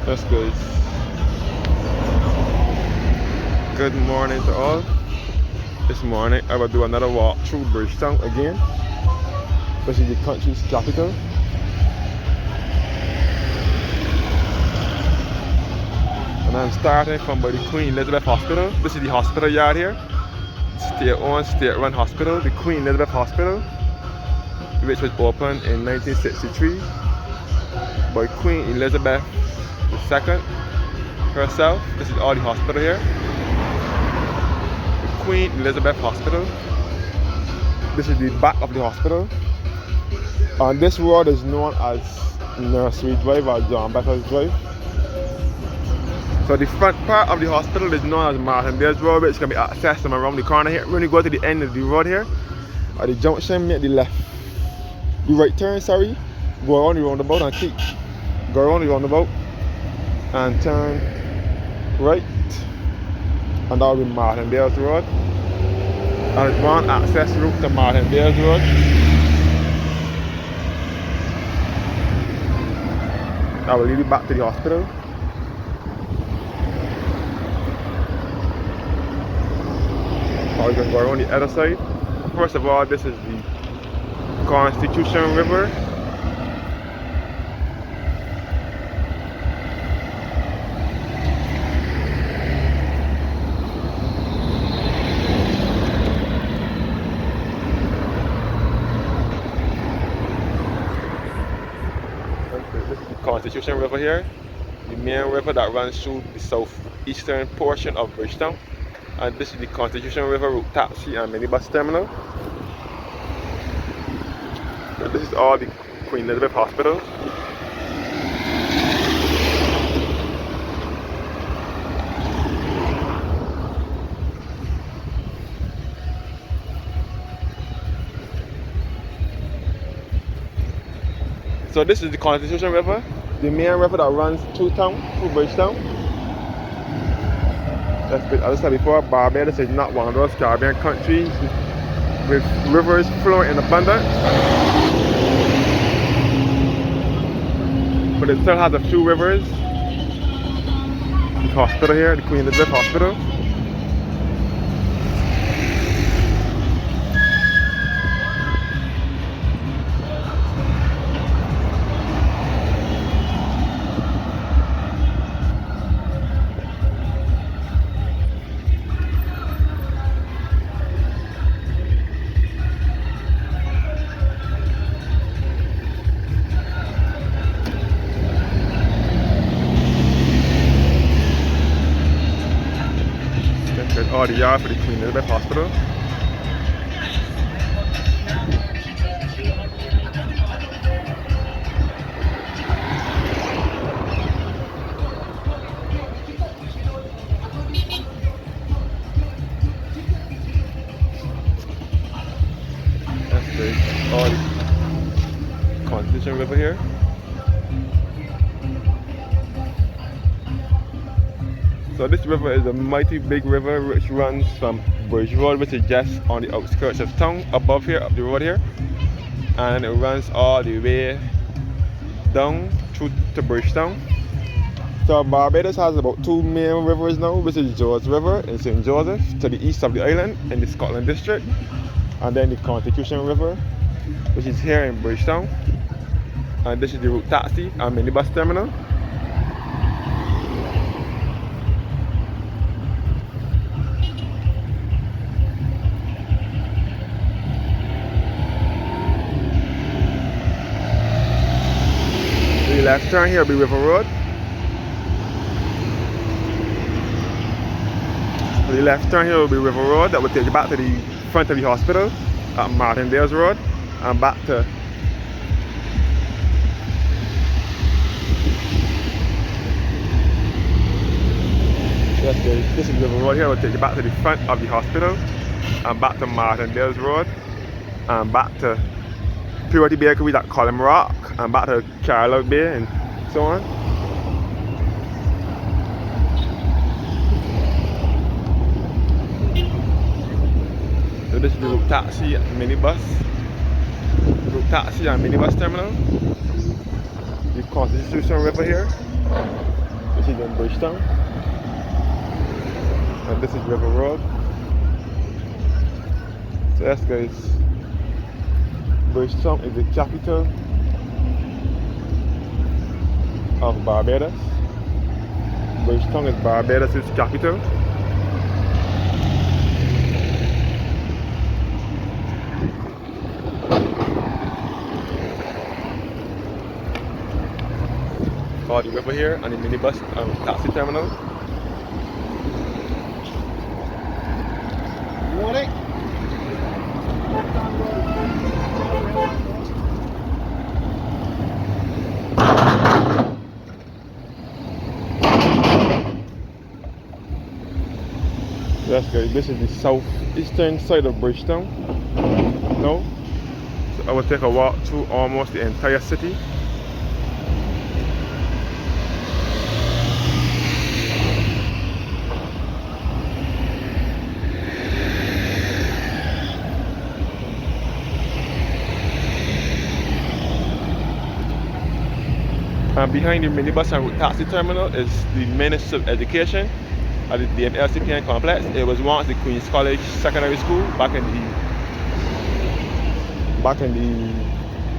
That's good. Good morning to all. This morning I will do another walk through Bridgetown again, which is the country's capital. And I'm starting from by the Queen Elizabeth Hospital. This is the hospital yard here. State-owned, state-run hospital, the Queen Elizabeth Hospital, which was opened in 1963 by Queen Elizabeth II herself. This is all the hospital here. The Queen Elizabeth Hospital. This is the back of the hospital. And this road is known as Nursery Drive or John Beckers Drive. So the front part of the hospital is known as Martindale's Road, which can be accessed from around the corner here. When you go to the end of the road here, at the junction, make the right turn, go around the roundabout and go around the roundabout and turn right, and that will be Martindale's Road. And it's one access route to Martindale's Road. That will lead you back to the hospital. Or you can go around the other side. First of all, this is the Constitution River. This is the Constitution River here, the main river that runs through the southeastern portion of Bridgetown. And this is the Constitution River route taxi and minibus terminal. And this is all the Queen Elizabeth Hospital. So this is the Constitution River, the main river that runs through town, through Bridgetown. As I said before, Barbados is not one of those Caribbean countries with rivers flowing in abundance, but it still has a few rivers. The hospital here, the Queen Elizabeth Hospital. All the yard for the Queen Elizabeth Hospital. That's great. All the Constitution River here. So this river is a mighty big river which runs from Bridge Road, which is just on the outskirts of town, above here, up the road here. And it runs all the way down through to Bridgetown. So Barbados has about two main rivers now, which is George River in St. Joseph to the east of the island in the Scotland district. And then the Constitution River, which is here in Bridgetown. And this is the route taxi and minibus terminal. The left turn here will be River Road. The left turn here will be River Road. That will take you back to the front of the hospital at Martindale's Road and back to this is River Road here. Will take you back to the front of the hospital and back to Martindale's Road and back to Purity Bakery at Column Rock and back to Carlisle Bay and so on. So this is the route taxi and minibus. Route taxi and minibus terminal. The Constitution River here. which is in Bridgetown. And this is River Road. So yes guys, Bridgetown is the capital of Barbados. Bridgetown is Barbados' capital. All the river here and the minibus taxi terminal. You want it? Yes guys, this is the southeastern side of Bridgetown. Now, so I will take a walk through almost the entire city. And behind the minibus and taxi terminal is the Ministry of Education at the LCPN complex. It was once the Queen's College Secondary School back in the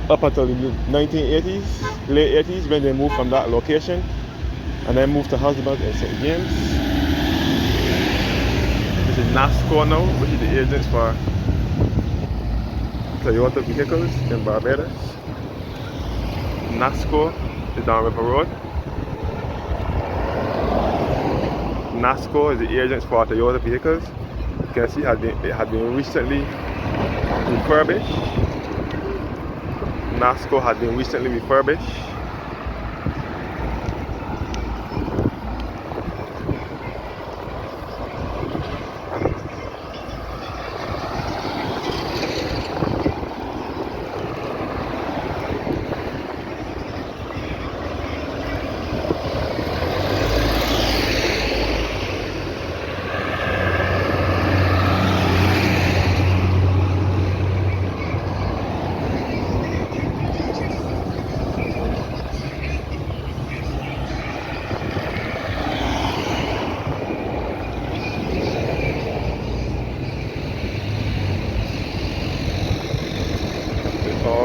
up until the 1980s, late 80s, when they moved from that location and then moved to Husband in St. James. This is NASCO now, which is the agents for Toyota vehicles in Barbados. NASCO is down River Road. NASCO is the agents for Toyota vehicles. You can see it had been recently refurbished. NASCO had been recently refurbished.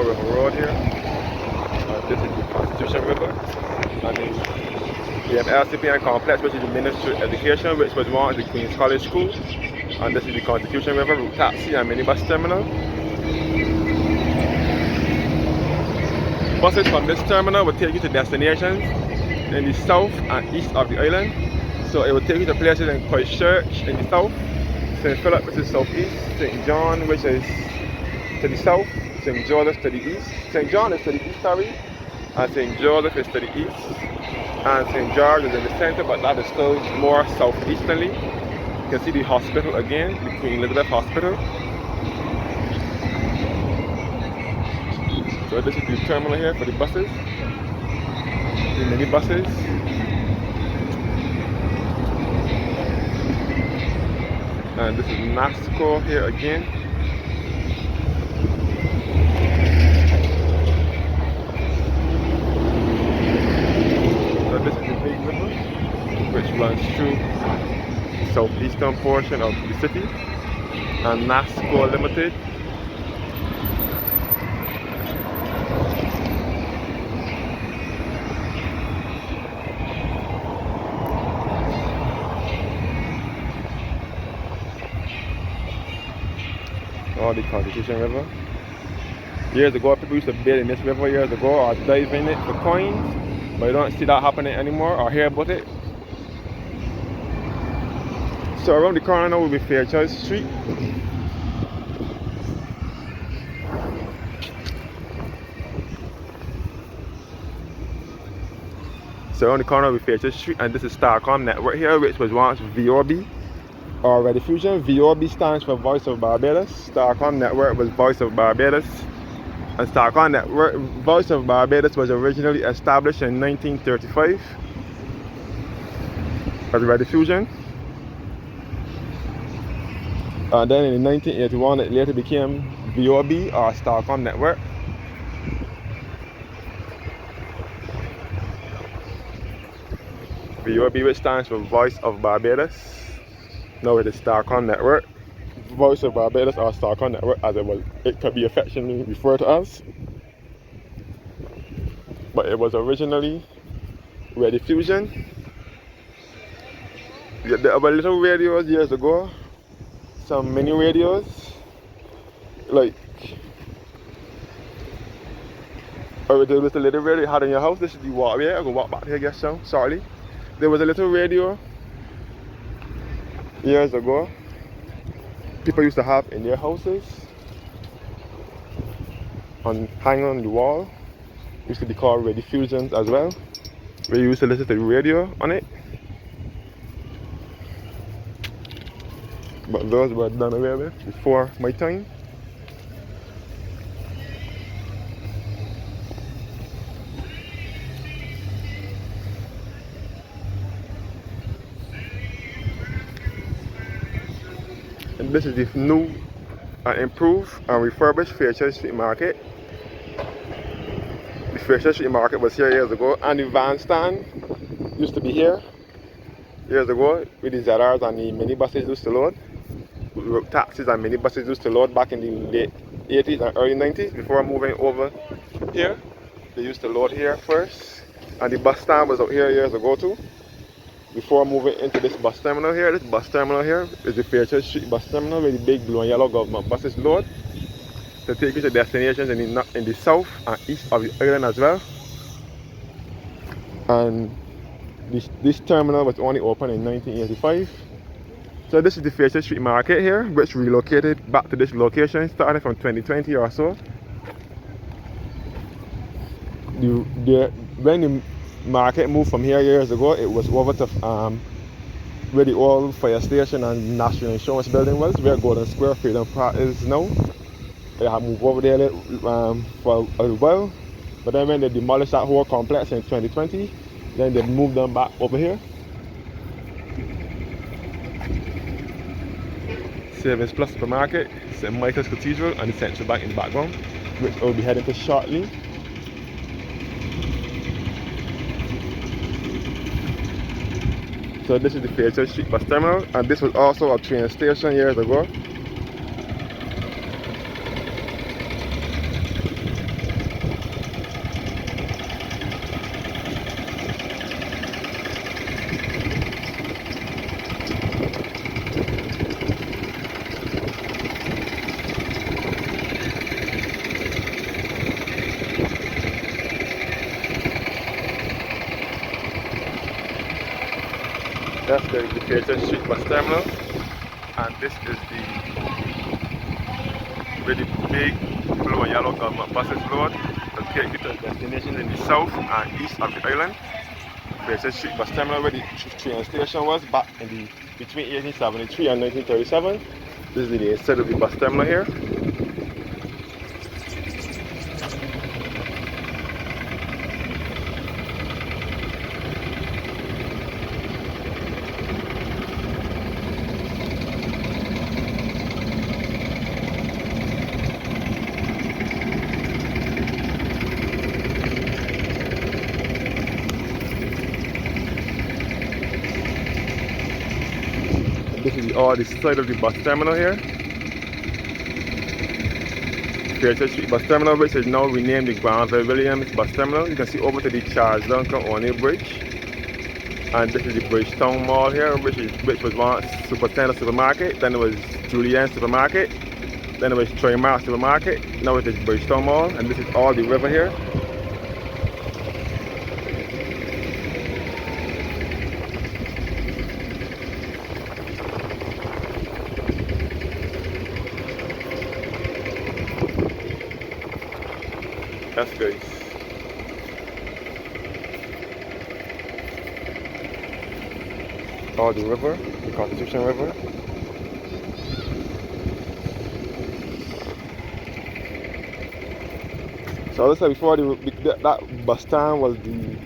River Road here. This is the Constitution River. And the LCPN complex, which is the Ministry of Education, which was once the Queen's College School. And this is the Constitution River route taxi and minibus terminal. Buses from this terminal will take you to destinations in the south and east of the island. So it will take you to places in Christchurch in the south, St. Philip, which is southeast, St. John, which is to the south, St. Joseph to the east. St. John is to the east, sorry, and St. Joseph is to the east, and St. George is in the center, but that is still more southeasterly. You can see the hospital again, the Queen Elizabeth Hospital. So this is the terminal here for the buses, the mini buses. And this is NASCO here again. Which runs through the southeastern portion of the city, and NASCO Limited. All the Constitution River. Years ago, people used to bathe in this river years ago or dive in it for coins, but you don't see that happening anymore or hear about it. So around the corner now will be Fairchild Street. So around the corner will be Fairchild Street, and this is Starcom Network here, which was once VOB or Rediffusion. VOB stands for Voice of Barbados. Starcom Network was Voice of Barbados. And Starcom Network, Voice of Barbados, was originally established in 1935 as Rediffusion. And then in 1981 it later became VOB or Starcom Network. VOB, which stands for Voice of Barbados. Now it is Starcom Network. Voice of Barbados or Starcom Network, as it could be affectionately referred to as. But it was originally Radio Fusion. There were little radios years ago, some mini radios, like or there was a little radio you had in your house. This is the walkway. I can walk back here, I guess so. Sorry. There was a little radio years ago people used to have in their houses and hang on the wall. Used to be called radio fusions as well. We used to listen to the radio on it. But those were done away with before my time. And this is the new and improved and refurbished Fairchurch Street Market. The Fairchurch Street Market was here years ago, and the van stand used to be here years ago with the ZRs and the minibuses used to load. Taxis and minibuses used to load back in the late 80s and early 90s before moving over here. They used to load here first, and the bus stand was out here years ago too. Before moving into this bus terminal here, is the Fairchurch Street bus terminal where the big blue and yellow government buses load to take you to destinations in the south and east of the island as well. And this terminal was only opened in 1985. So this is the Fairchurch Street Market here, which relocated back to this location starting from 2020 or so. When the market moved from here years ago, it was over to where the old fire station and National Insurance building was, where Golden Square Freedom Park is now. They had moved over there for a while, but then when they demolished that whole complex in 2020, then they moved them back over here. Savings Plus Supermarket, St. Michael's Cathedral, and the Central Bank in the background, which I will be heading to shortly. So this is the Fairchurch Street bus terminal, and this was also a train station years ago. That's the Bridgetown Street bus terminal, and this is where the big blue and yellow government buses load to take you to destinations in the south and east of the island. Bridgetown Street bus terminal, where the train station was back in between 1873 and 1937. This is the inside of the bus terminal here. This is the side of the bus terminal here. Fairchurch Street bus terminal, which is now renamed the Granville Williams bus terminal. You can see over to the Charles Duncan O'Neill Bridge. And this is the Bridgetown Mall here, which was once Superintendent Supermarket, then it was Julienne Supermarket, then it was Trimark Supermarket, now it is Bridgetown Mall, and this is all the river here. That's good. All the river, the Constitution River. So as I said before, that bus stand was the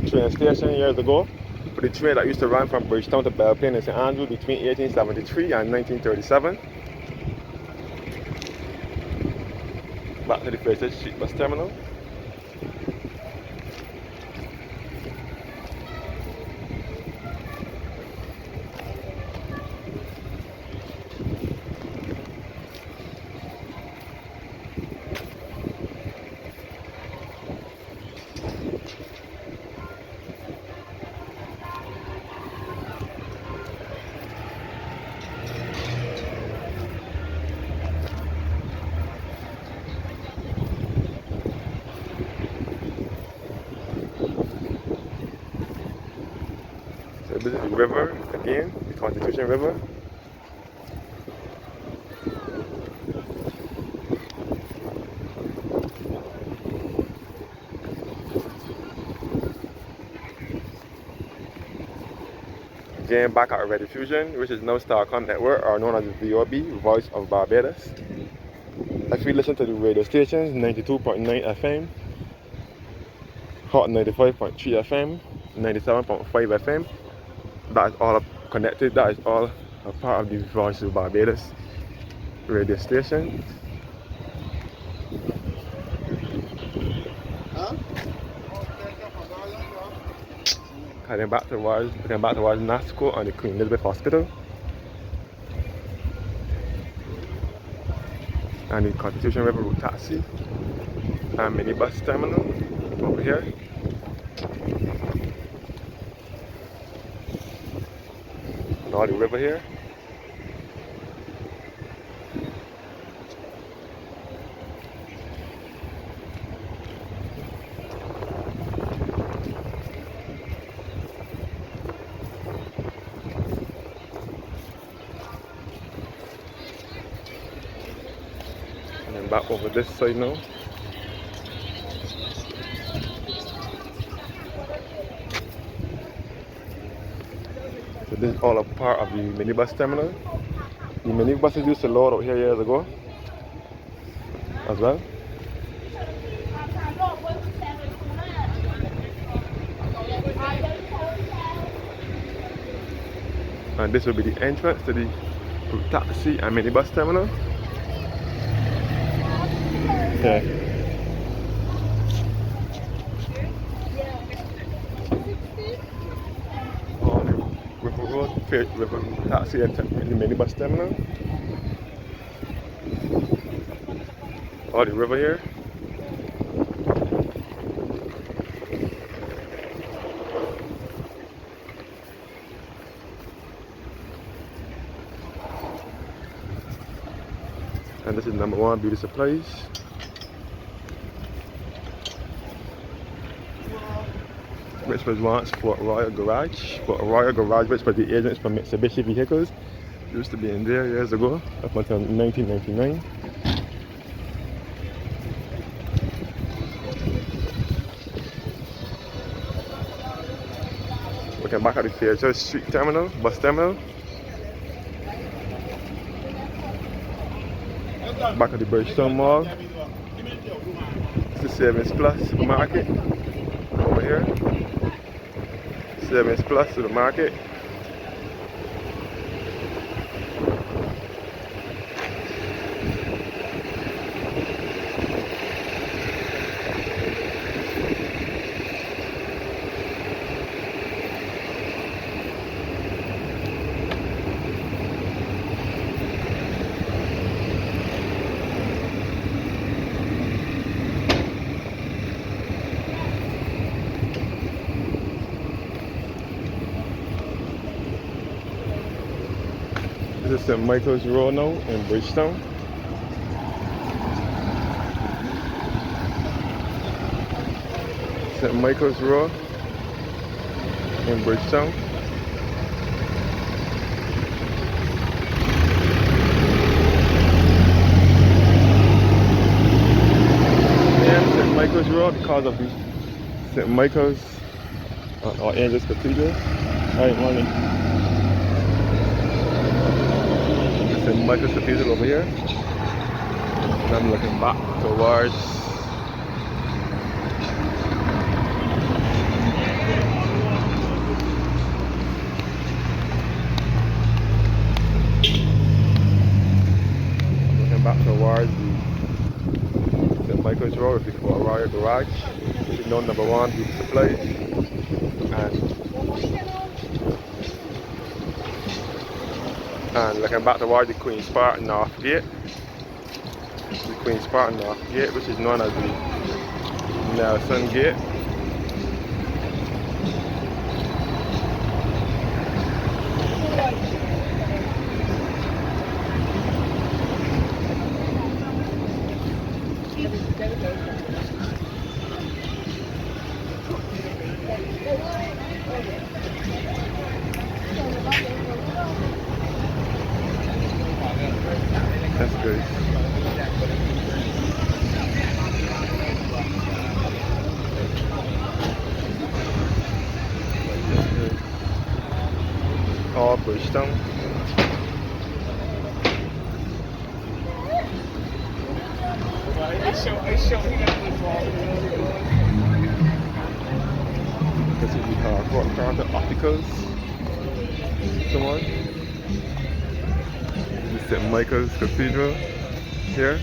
train station years ago. For the train that used to run from Bridgetown to Belle Plaine in St. Andrew between 1873 and 1937. Back to the Fairchurch Street bus terminal. This is the river again, the Constitution River. Again, back at Radio Fusion, which is now Starcom Network, or known as the VOB, Voice of Barbados. If you listen to the radio stations, 92.9 FM, Hot 95.3 FM, 97.5 FM, that is all connected, that is all a part of the Voice of Barbados radio station. Heading back towards NASCO and the Queen Elizabeth Hospital. And the Constitution River Road taxi and minibus terminal over here. And all the river here. And then back over this side now. So this is all a part of the minibus terminal. The minibuses used to load out here years ago as well. And this will be the entrance to the taxi and minibus terminal. Okay. On the River Road, River taxi and the minibus terminal. All the river here. And this is number 1 beauty supplies. Which was once Fort Royal Garage. Fort Royal Garage, which was the agents for Mitsubishi vehicles. Used to be in there years ago, up until 1999. Looking back at the Fairchild Street terminal, bus terminal. Back at the Bridgetown Mall. It's the Savings Plus supermarket over here. Savings Plus to the market. This is St. Michael's Road now in Bridgetown. St. Michael's Road in Bridgetown. And St. Michael's Road because of the St. Michael's or Angels Cathedral. Alright, morning. St. Michael's Cathedral over here. And I'm looking back towards the St. Michael's Road before Royal Garage. This is known number 1 beauty supplies. And looking back towards the Queen's Park North Gate. The Queen's Park North Gate, which is known as the Nelson Gate. guys. All Bridgetown. This is the Bridgetown Opticals. Someone. This is St. Michael's Cathedral here.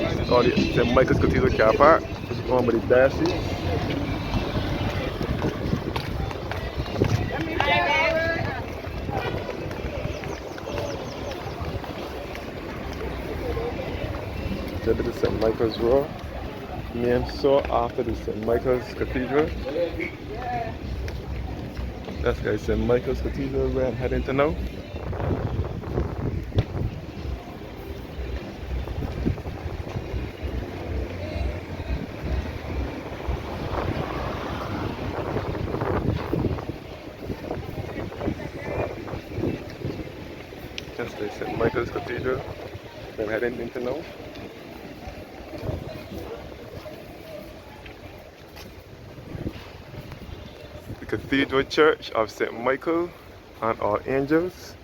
This is all the St. Michael's Cathedral car park. This is owned by the diocese. So this is St. Michael's Road. Named so after the St. Michael's Cathedral. That's guys, St. Michael's Cathedral where I'm heading to now. That's the St. Michael's Cathedral where I'm heading into now. The Cathedral Church of St. Michael and All Angels.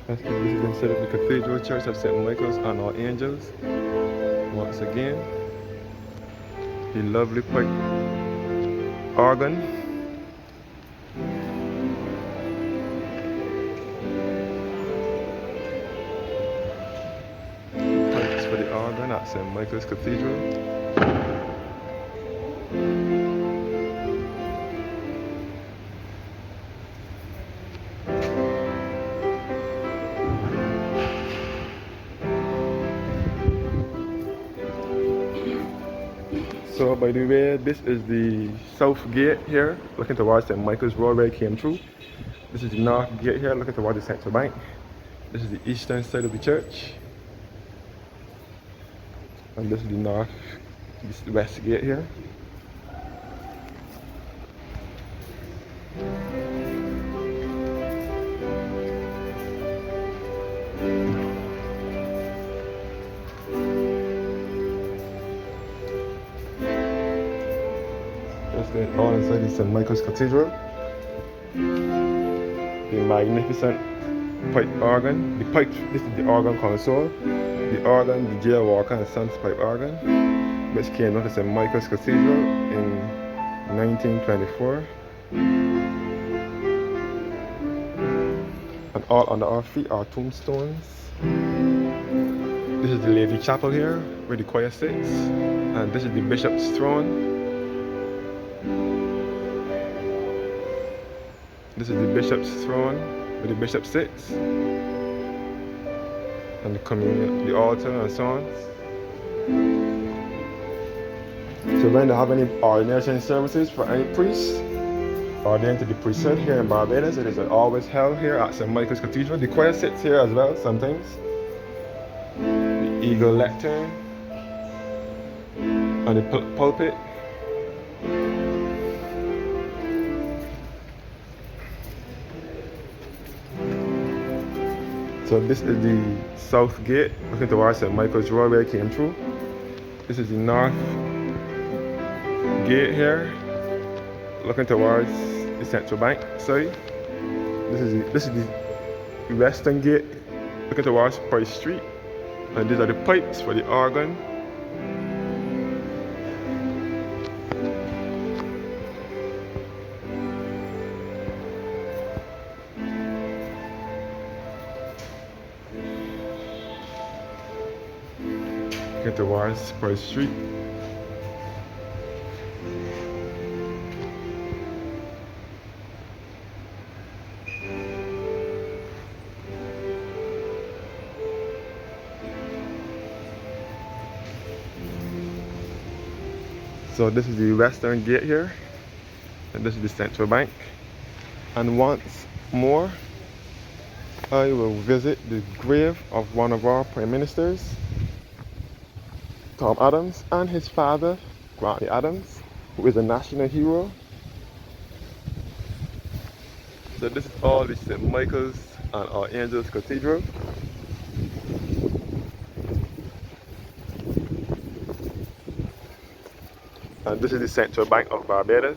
This is instead of the Cathedral Church of St. Michael's and All Angels. Once again, the lovely pipe organ. Pipes for the organ at St. Michael's Cathedral. So by the way, this is the south gate here, looking towards St. Michael's Road where I came through. This is the north gate here, looking towards the central bank. This is the eastern side of the church. And this is the north, this is the west gate here. All inside is St. Michael's Cathedral. The magnificent pipe organ. The pipe, this is the organ console. The organ, the J. Walker and Sons pipe organ, which came out of St. Michael's Cathedral in 1924. And all under our feet are tombstones. This is the Lady Chapel here, where the choir sits. And this is the Bishop's throne. This is the bishop's throne where the bishop sits, and the communion, the altar, and so on. So when they have any ordination services for any priest ordained to the priesthood here in Barbados, it is always held here at St. Michael's Cathedral. The choir sits here as well sometimes. The eagle lectern and the pulpit. So this is the south gate, looking towards St. Michael's Road where I came through. This is the north gate here, looking towards the central bank side. This is the western gate, looking towards Price Street. And these are the pipes for the organ. Towards Price Street. So this is the western gate here, and this is the central bank. And once more, I will visit the grave of one of our prime ministers, Tom Adams, and his father, Granny Adams, who is a national hero. So this is all the St. Michael's and Our Angels Cathedral. And this is the Central Bank of Barbados.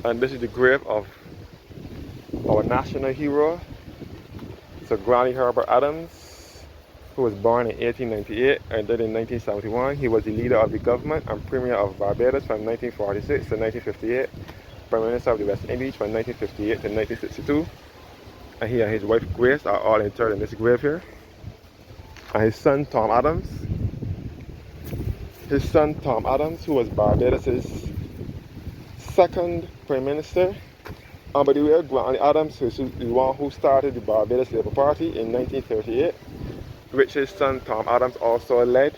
And this is the grave of our national hero, Sir Granny Herbert Adams, who was born in 1898 and died in 1971. He was the leader of the government and Premier of Barbados from 1946 to 1958, Prime Minister of the West Indies from 1958 to 1962. And he and his wife Grace are all interred in this grave here. And his son Tom Adams, who was Barbados's second Prime Minister. And by the way, Granny Adams is the one who started the Barbados Labour Party in 1938, which his son Tom Adams also led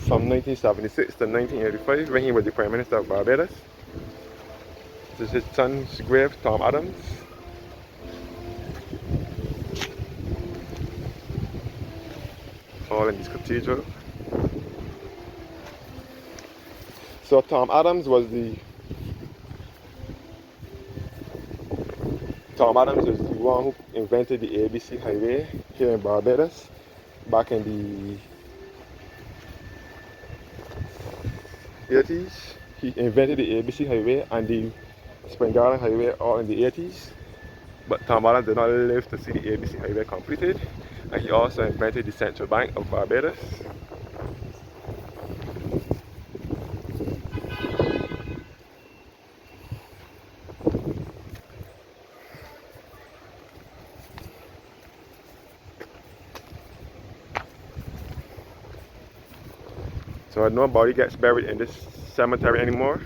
from 1976 to 1985 when he was the Prime Minister of Barbados. This is his son's grave, Tom Adams. All in this cathedral. So Tom Adams is the one who invented the ABC Highway here in Barbados back in the 80s. He invented the ABC Highway and the Spring Garden Highway all in the 80s. But Tom Adams did not live to see the ABC Highway completed. And he also invented the Central Bank of Barbados. So nobody gets buried in this cemetery anymore.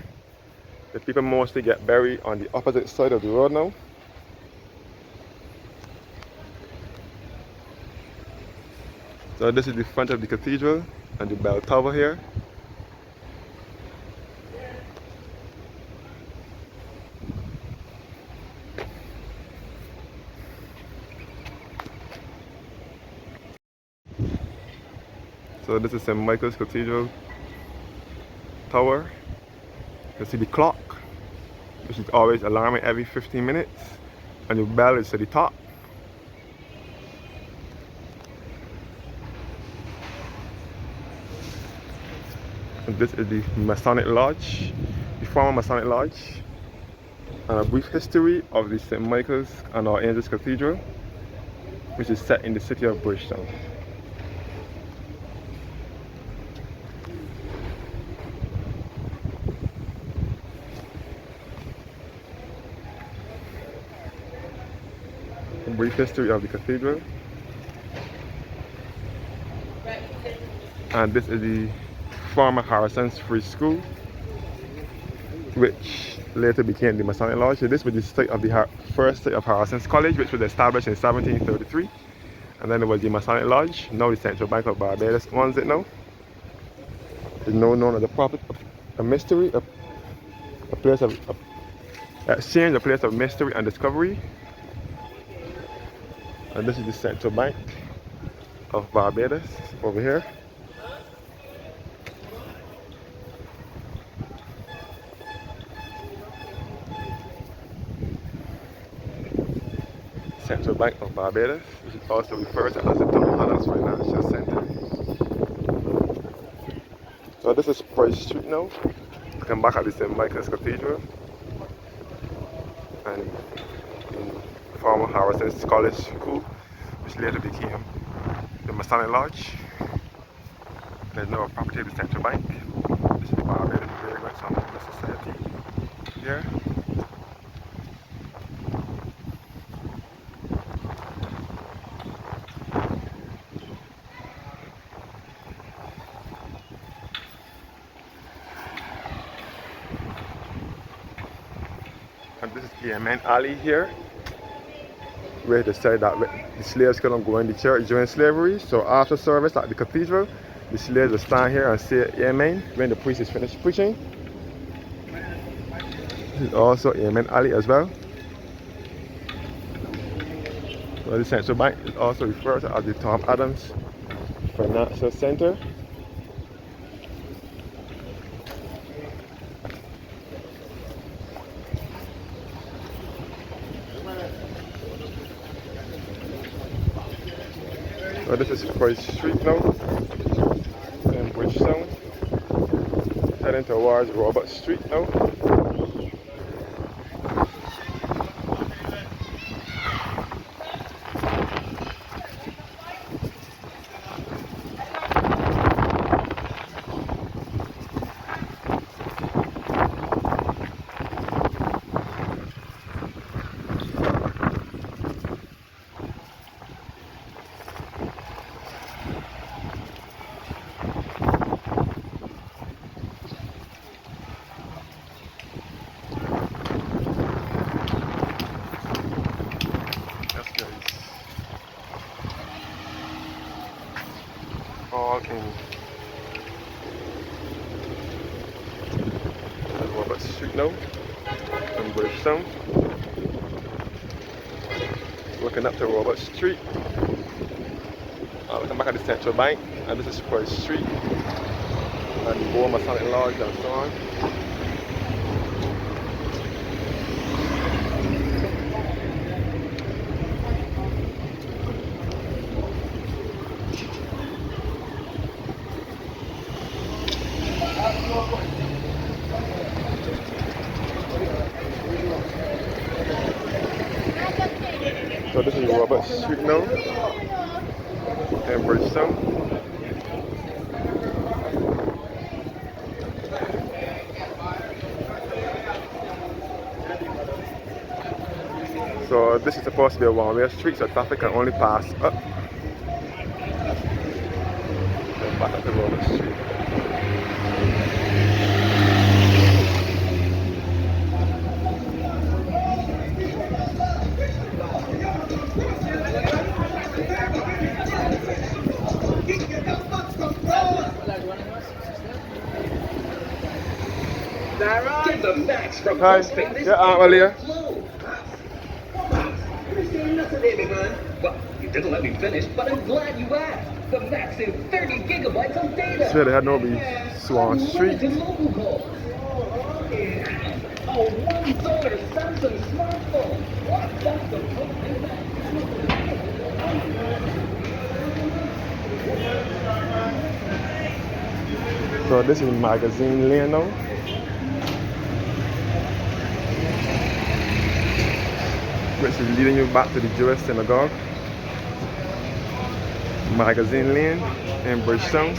The people mostly get buried on the opposite side of the road now. So this is the front of the cathedral and the bell tower here. So this is St. Michael's Cathedral tower. You can see the clock, which is always alarming every 15 minutes, and the bell is at the top. And this is the Masonic Lodge, the former Masonic Lodge, and a brief history of the St. Michael's and Our Angels Cathedral, which is set in the city of Bridgetown. A brief history of the cathedral. And this is the former Harrison's Free School, which later became the Masonic Lodge. So this was the site of the first site of Harrison's College, which was established in 1733. And then there was the Masonic Lodge. Now the Central Bank of Barbados owns it now. It's now known as a mystery, a place of exchange, a place of mystery and discovery. And this is the Central Bank of Barbados over here. Central Bank of Barbados, which is also referred to as the Tom Adams Financial Center. So this is Price Street now. Come back at the St. Michael's Cathedral. And the former Harrison's College School, which later became the Masonic Lodge. There's now a property of the Central Bank. This is the Barbados Vagrants Honor Society here. Yemen alley here, where they said that the slaves couldn't go in the church during slavery. So after service at the cathedral, the slaves will stand here and say Amen when the priest is finished preaching. This is also Yemen alley as well. So the central bank is also referred to as the Tom Adams Financial Center. So this is First Street now in Bridgetown, heading towards Robert Street now. All in Robert Street now in Bridgetown. Looking up to Robert Street. Looking back at the central bank, and this is First Street and the War Masonic Lodge and so on. So this is Robert Street now in Bridgetown. So this is supposed to be a one-way street, so traffic can only pass up and back up to Robert Street. Get the max from Hi, Postpaid. yeah, Alia. Well, you didn't let me finish, but I'm glad you asked. The max is 30 gigabytes of data. Said they had no be Swan Street. Mobile calls. A one solar Samsung smartphone. What? That's the So this is Magazine Lane now. Which is leading you back to the Jewish synagogue. Magazine Lane in Bridgetown.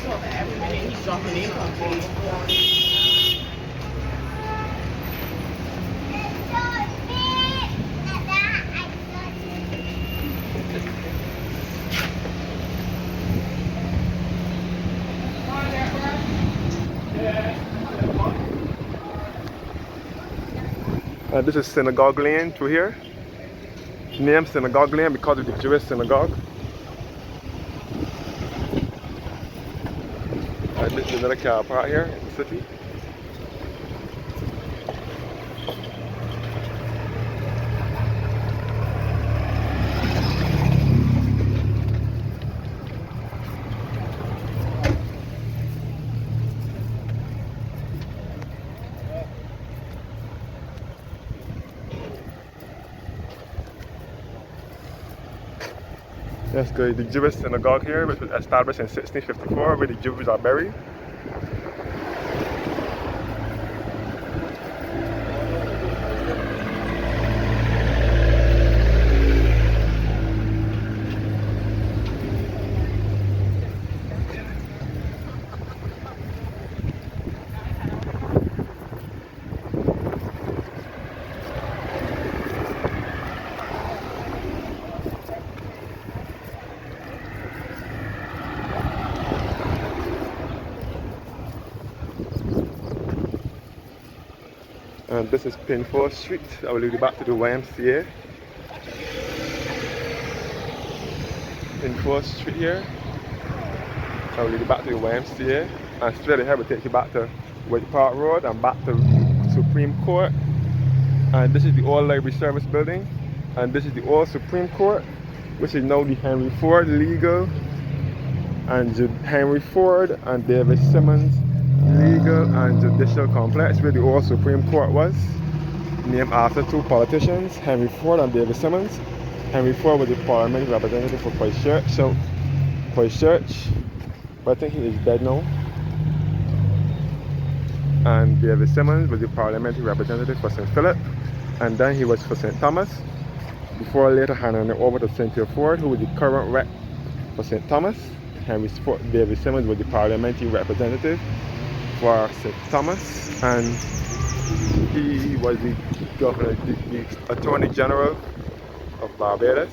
This is Synagogue Lane through here. Named Synagogue Lane because of the Jewish synagogue. This is another car park here in the city. That's good. The Jewish synagogue here, which was established in 1654, where the Jews are buried. And this is Pinford Street. I will lead you back to the YMCA. Pinford Street here. I will lead you back to the YMCA. And straight ahead will take you back to Wade Park Road and back to Supreme Court. And this is the old Library Service Building. And this is the old Supreme Court, which is now the Henry Ford Legal and Henry Ford and David Simmons Legal and Judicial Complex, where the old Supreme Court was, named after two politicians, Henry Ford and David Simmons. Henry Ford was the parliamentary representative for Christchurch, but I think he is dead now. And David Simmons was the parliamentary representative for St. Philip, and then he was for St. Thomas, before later handing it over to Cynthia Ford, who was the current rep for St. Thomas. David Simmons was the parliamentary representative for St. Thomas, and he was the governor, the Attorney General of Barbados.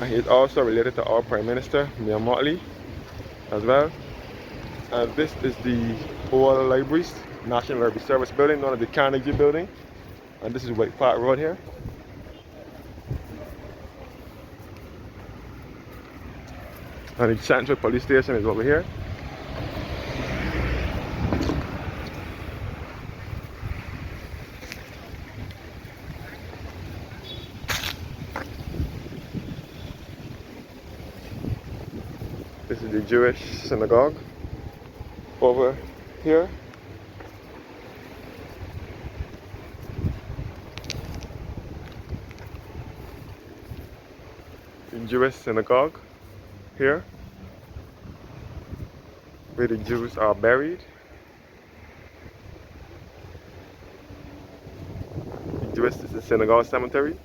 And he is also related to our Prime Minister, Mia Motley, as well. And this is the old libraries, National Library Service Building, known as the Carnegie Building. And this is Wade Park Road here. And the Central Police Station is over here. This is the Jewish synagogue over here. The Jewish synagogue here, where the Jews are buried. The Jewish is the synagogue cemetery.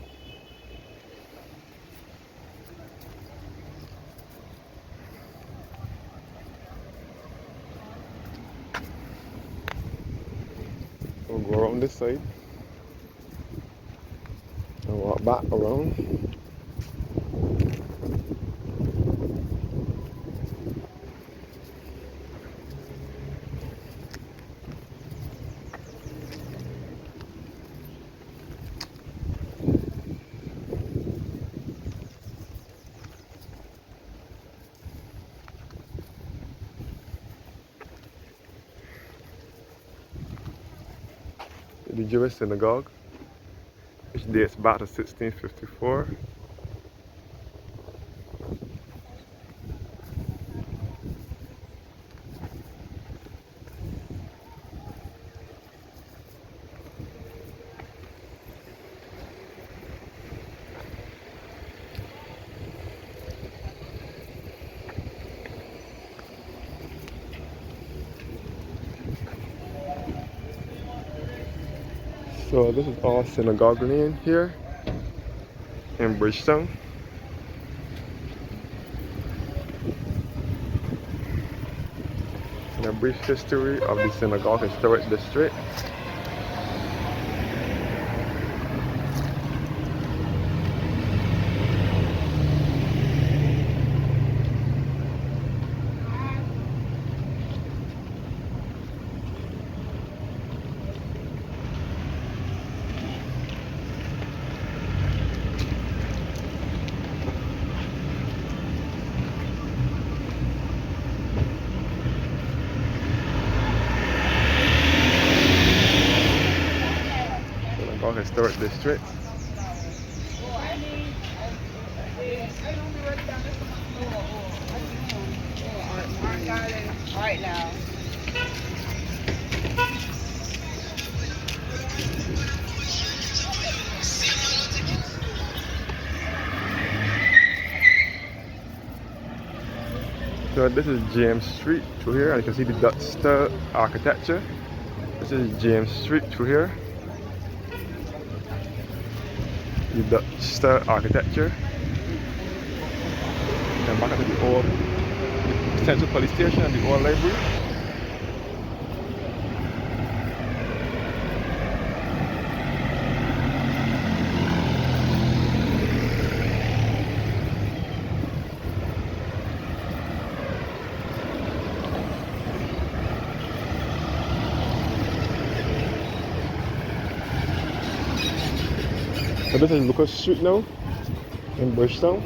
We'll go around this side and walk back around. The Jewish synagogue, which dates back to 1654. So this is all Synagogue Lane here in Bridgetown. And a brief history of the Synagogue Historic District. Historic District. Right now. So this is James Street through here, and you can see the Dutch style architecture. This is James Street through here. The Dutch style architecture. And back to the old Central Police Station and the old library. this is Lucas Street now in Bridgetown.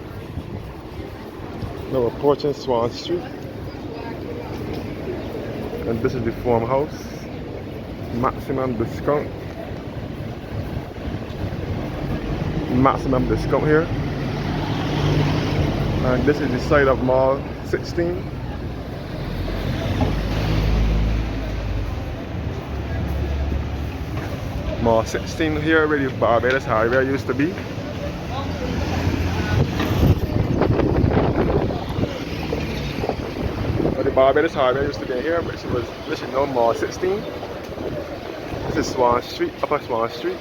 Now we're approaching Swan Street. And this is the farmhouse. Maximum discount. Maximum discount here. And this is the side of Mall 16. Mall 16 here where the Barbados Highway used to be. But the Barbados Highway used to be here, which was literally no Mall 16. This is Swan Street, Upper Swan Street.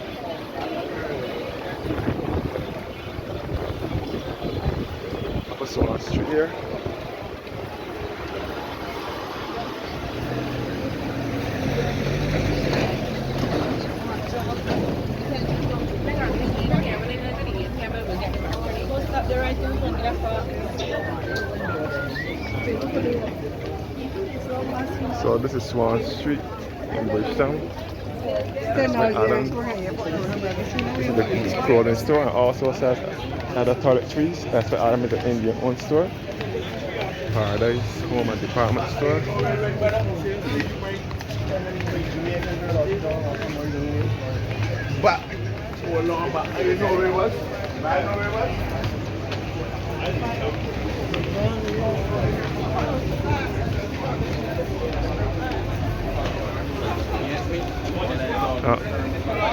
Upper Swan Street here. So this is Swan Street in Bridgetown. This is the clothing store, and also has other toiletries. That's for Adam, is the Indian owned store. Paradise Home and Department Store. But so long, but I didn't know where it was. I know where it was.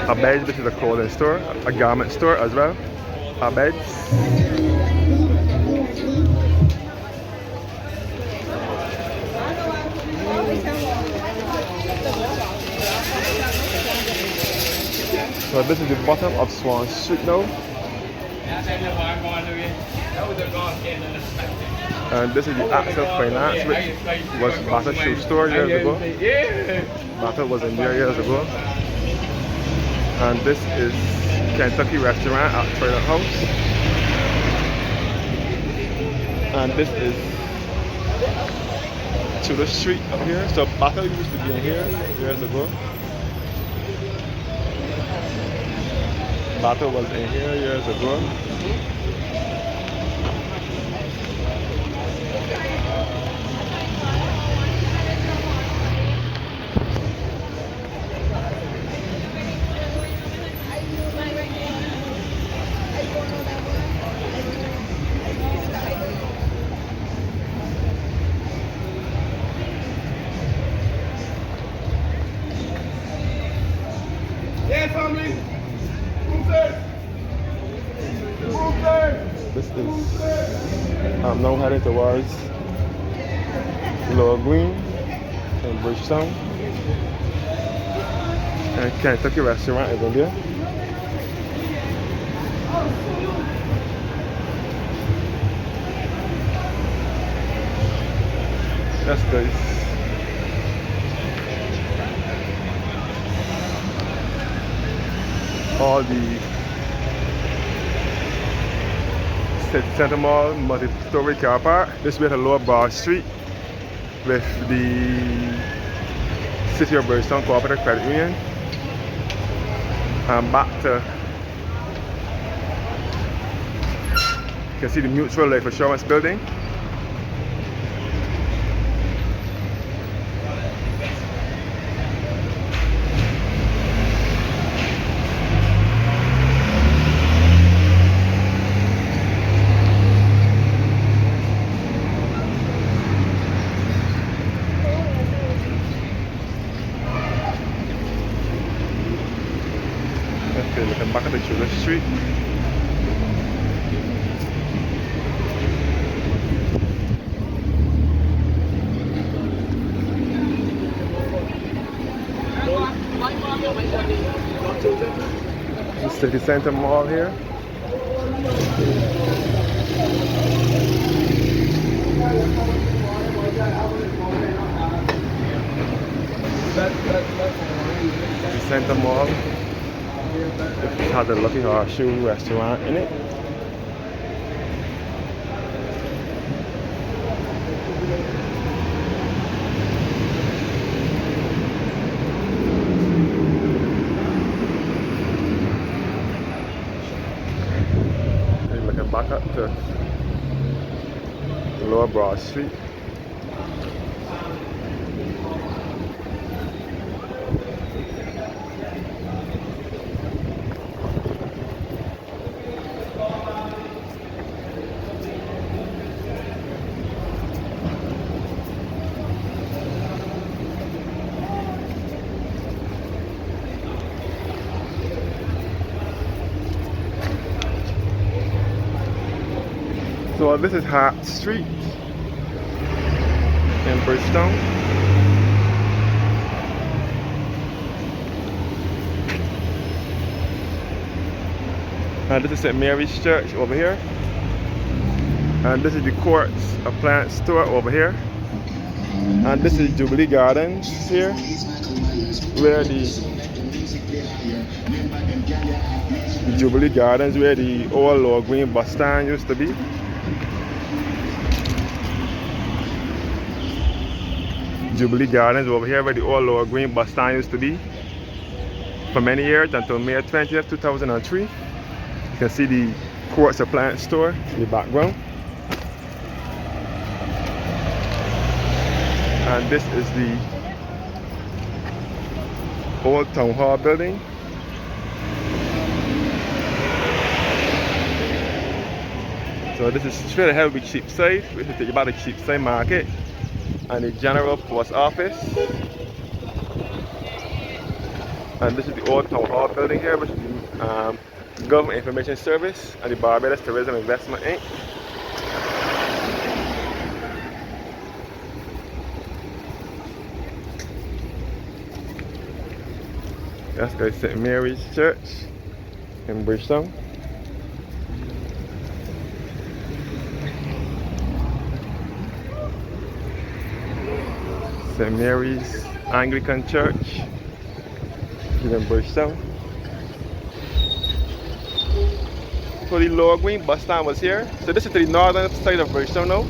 A bed, this is a clothing store, a garment store as well. A bed. So this is the bottom of Swan Street now. And this is the Axel Finance, which was Battle Shoe Store years ago. Battle was in there years ago. And this is Kentucky Restaurant at Trailer House. And this is Tudor Street up here. So Battle used to be in here years ago. Battle was in here years ago. This is I'm now heading towards Lower Green in Bridgetown. And Kentucky Restaurant is in there. That's nice. All the City Center Mall multi-story car park. This way to Lower Broad Street with the City of Bridgetown Cooperative Credit Union. And back to, you can see the Mutual Life Assurance building. Okay, looking back at the Tudor Street. The City Center Mall here. The Center Mall. It has a Lucky Horseshoe restaurant in it. Lower Broad Street. So this is Hart Street in Bridgetown. And this is St. Mary's Church over here. And this is the Quartz Appliance Store over here. And this is Jubilee Gardens here, where the Jubilee Gardens, where the old Lower Green bus stand used to be. Jubilee Gardens over here, where the old Lower Green bus stand used to be for many years until May 20th, 2003. You can see the Quartz Appliance Store in the background. And this is the old Town Hall building. So this is straight ahead with Cheapside, which is about the Cheapside Market, and the General Post Office. And this is the old Town Hall building here, which is the Government Information Service and the Barbados Tourism Investment Inc. That's the St. Mary's Church in Bridgetown. St. Mary's Anglican Church in Bridgetown. So the Lower Green bus stand was here. So this is the northern side of Bridgetown now.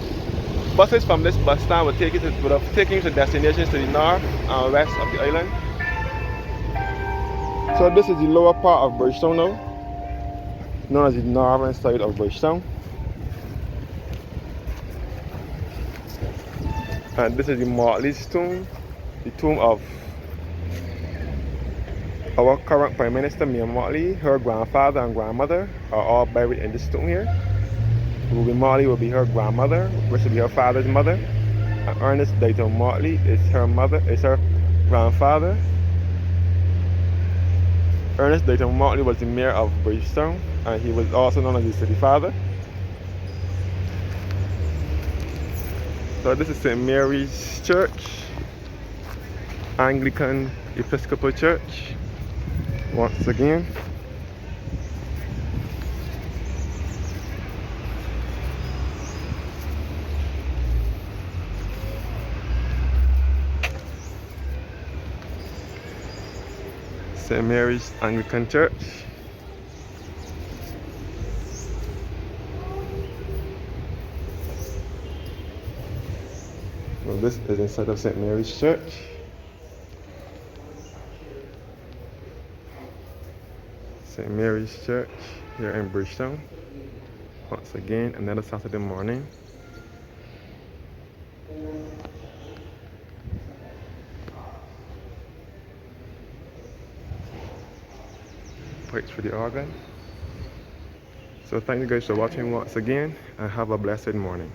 Buses from this bus stand will take you to destinations to the north and west of the island. So this is the lower part of Bridgetown now, known as the northern side of Bridgetown. And this is the Motley's tomb, the tomb of our current Prime Minister, Mia Motley. Her grandfather and grandmother are all buried in this tomb here. Ruby Motley will be her grandmother, which will be her father's mother. And Ernest Dayton Motley is her grandfather. Ernest Dayton Motley was the mayor of Bridgetown, and he was also known as the city father. So this is St. Mary's Church, Anglican Episcopal Church, once again. St. Mary's Anglican Church. Well, this is inside of St. Mary's Church. St. Mary's Church here in Bridgetown. Once again, another Saturday morning. Pipes for the organ. So thank you guys for watching once again, and have a blessed morning.